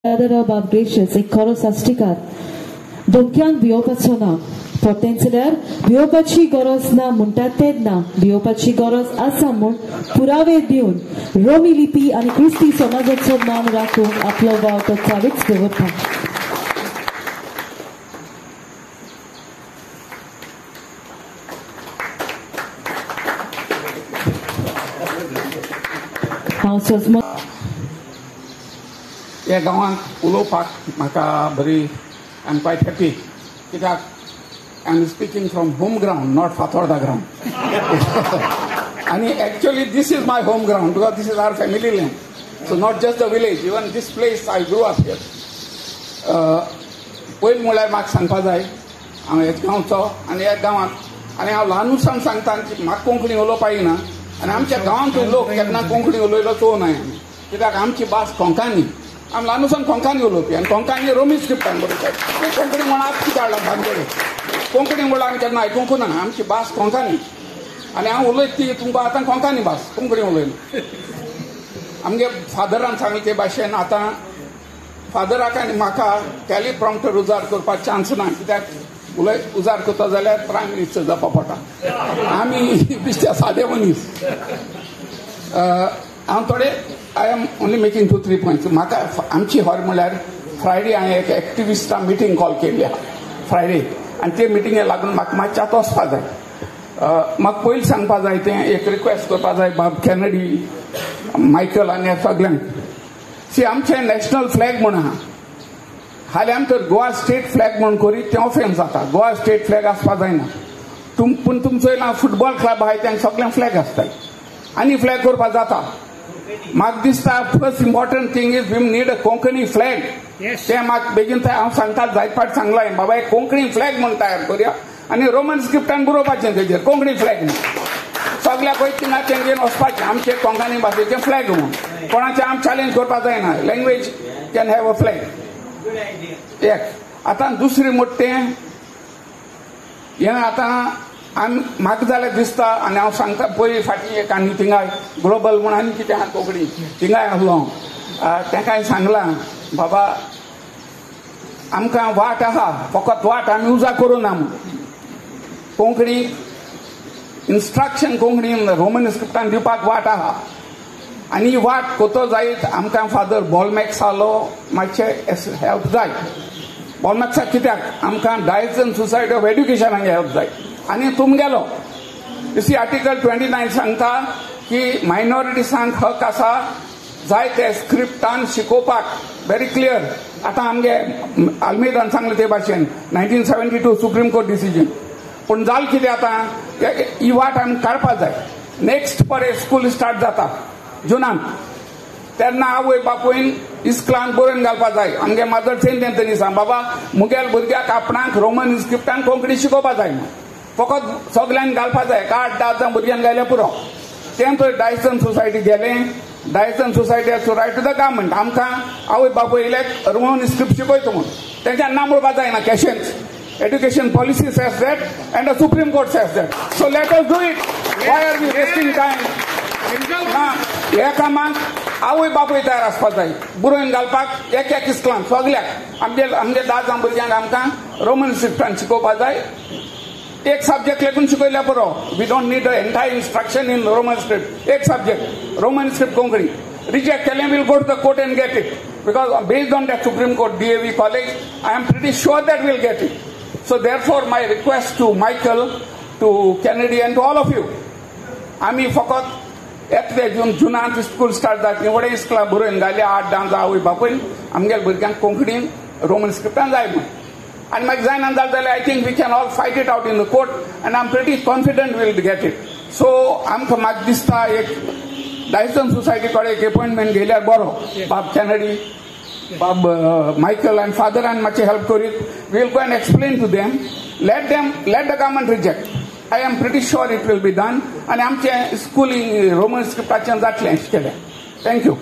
Bob gracious एक खरो साश्टीकार धोक्यांक भिवपाचो ना पोटेन्शियलर भिवपाची गरज ना म्हणटा तेच ना भिवपाची गरज आसा म्हूण पुरावे दिवन रोमी लिपी आनी क्रिस्ती समाजाचो मान राखून आपलो वाव तो चालूच दवरता. हांव सोजमो ह्या गांवांत उलोवपाक म्हाका बरी आय एम क्वायट हॅपी कित्याक I am speaking from home ground not Fatorda ground आनी actually this is my home ground because this is our family land so not just the village even this place I grow up here. पयलीं म्हळ्यार म्हाका सांगपा जाय हांव ह्याच गांवचो आनी ह्या गांवांत आनी हांव ल्हानूसान सांगता म्हाका कोंकणी उलोवपा येना आनी आमच्या गांवांतूय लोक केन्ना कोंकणी उलयलो चोवनाय आमी कित्याक आमची भास कोंकणी आमी ल्हानूसान कोंकणी उलोवपी आनी कोंकणी रोमी स्क्रिप्टान बरयतात कोंकणी म्हणून कितें हाडला भानगडी कोंकणी म्हणून आमी केन्ना आयकूंक ना आमची भास कोंकणी आनी हांव उलयत ती तुमकां आतां कोंकणी भास कोंकणी उलयलो. आमगे फादरान सांगले ते भाशेन आतां फादराक आनी म्हाका टॅलिप्रॉम्प्टर उजार करपाक चान्स ना कित्याक उजार करता जाल्यार प्रायम मिनिस्टर जावपा पडटा आमी बिश्टे सादे मनीस. हांव थोडे I am only making 2-3 points. म्हाका आमची हॉर म्हळ्यार फ्रायडे हांवें एक एक्टिविस्टां मिटींग कॉल केल्ली फ्रायडे आनी ते मिटिंगे लागून म्हाका मातशें आतां वचपा जाय. म्हाका पयलीं सांगपा जाय तें एक रिक्वेस्ट करपा जाय बाब कॅनेडी मायकल आनी सगळ्यांक सी आमचें नॅशनल फ्लॅग म्हूण आहा हालीं आमी तर गोवा स्टेट फ्लॅग म्हूण करीत तें ऑफेन्स जाता. गोवा स्टेट फ्लॅग आसपा जायना पूण तुमचो येयला फुटबॉल क्लब आहाय तेंक सगळ्यांक फ्लॅग आसताय आनी फ्लॅग करपा जाता. म्हाका दिसता first important thing is we need a Konkani flag तें म्हाका बेगीन हांव सांगता जायत फावट सांगलां बाबा एक कोंकणी फ्लॅग म्हूण तयार करया आनी रोमन स्क्रिप्टान बरोवपाचें तेजेर कोंकणी फ्लॅग म्हूण सगळ्याक थिंगा तेंगेन वचपाचें आमचे कोंकणी भाशेचें फ्लॅग म्हूण कोणाचें आमी चॅलेंज करपा जायना language can have a flag. एक आतां दुसरें मोठें हें आतां आमी म्हाका जाल्यार दिसता आनी हांव सांगता पयलीं फाटीं एक आनी थिंगा ग्लोबल म्हूण आनी कितें आहा कोंकणी थिंगाय आहलो तांकांय सांगलां बाबा आमकां वाट आहा फकत वाट आमी उजा करूं ना म्हूण कोंकणी इन्स्ट्रक्शन कोंकणी रोमन स्क्रिप्टान दिवपाक वाट आहा आनी ही वाट कोतो जायत आमकां फादर बॉलमॅक्स आहलो मातशें हेल्प जाय. बॉलमॅक्साक कित्याक आमकां डायसन सोसायटी ऑफ एड्युकेशनाक हेल्प जाय आनी तुमगेलो सी आर्टिकल 29 सांगता की मायनॉरिटीसांक हक आसा जाय ते स्क्रिप्टान शिकोवपाक व्हेरी क्लियर. आतां आमगे आल्मेदान सांगलें ते भाशेन 1972 सुप्रीम कोर्ट डिसिजन पूण जालें कितें आतां ही वाट आमी काडपा जाय. नेक्स्ट परे स्कूल स्टार्ट जाता जुनान तेन्ना आवय बापूयन इस्कलान बरोवन घालपा जाय आमगे मदर सेंट तरी सांग बाबा मुगेल भुरग्याक आपणाक रोमन स्क्रिप्टान कोंकणी शिकोवपा जाय फकत सगळ्यांक घालपा जाय 8-10 भुरग्यांक घायल्या पुरो. तें थंय डायसन सोसायटी गेलें diocesan society has to write to the government आमकां आवय बापूय येयल्याक रोमन स्क्रिप्ट शिकयता म्हूण तेंच्यान ना म्हणपा जायना questions education policy says that and the Supreme Court says that. So let us do it. Why are we wasting time? ह्या कामाक आवय बापूय तयार आसपा जाय बरोवन घालपाक एक इस्कलान सगळ्याक आमगे 10 भुरग्यांक आमकां रोमन स्क्रिप्टान शिकोवपा जाय. एक सब्जेक्ट लेगून शिकयल्या पुरो we don't need entire instruction in Roman script. एक subject Roman script Konkani reject केलें will go to the court and get it because based on that Supreme Court DAV college I am pretty sure that we'll get it. So therefore my request to Michael, to Kennedy and to all of you, आमी फकत एकटे जुनान school start जाता निवडे इस्कला बरोवन घाल्या 8-10 आवय बापूय आमगे भुरग्यांक कोंकणीन रोमन स्क्रिप्टान जाय म्हूण आनी मागीर जायना जाल्यार I think we can all fight it out in the court and I am pretty confident will get it. So आमकां म्हाका दिसता एक डायसन सोसायटी कडेन एक अपॉइंटमेंट घेयल्यार बरो बाब Kennedy Bob, Michael and father and much help for it. We will go and explain to them. Let the government reject. I am pretty sure it will be done. And आमचे schooling Roman scriptaचे जातलें. Thank you.